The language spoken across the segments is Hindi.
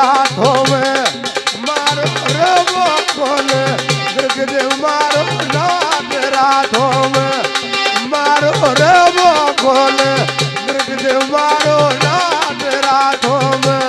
रातों में मारो रबो खोले दे मारो नाद रातों में मारो रबो खोले दे मारो नाद रातों में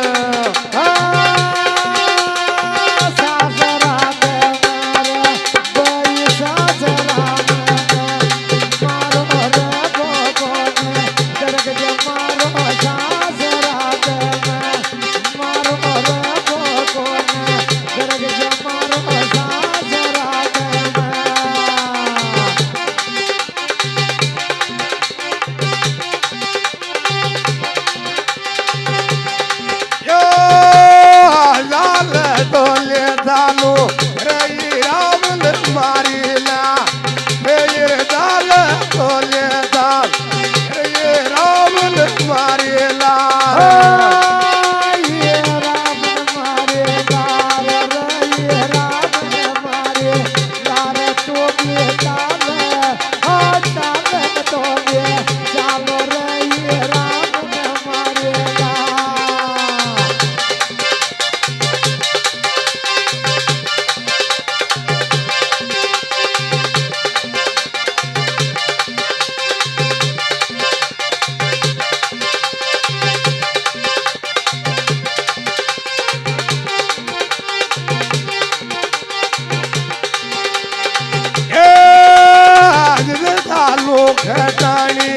घटानी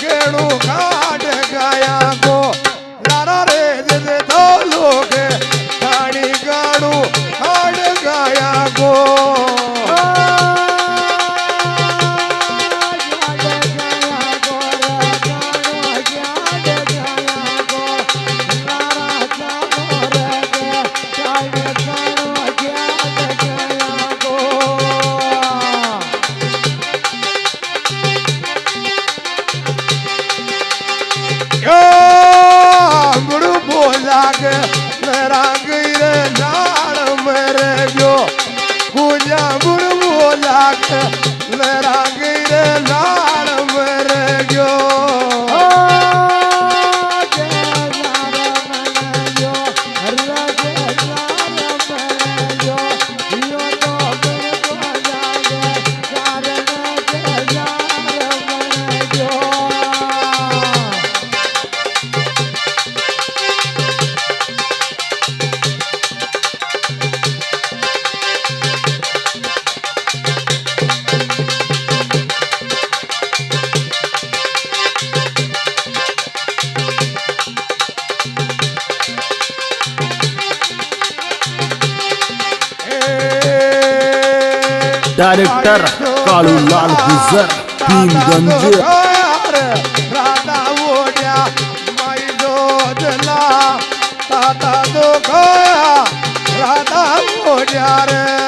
गेड़ू काट गया को लारा रे दे दो लोग खानी गाड़ू काट गया को मेरा गिरे नाल मेरे जो कुजा बुड़ बोला के मेरा गिरे नाल मेरे जो डायरेक्टर कालूलाल गुजर भीमगंज राधा वोड्या माई जोधला ताता दो खाया राधा वोड्या रे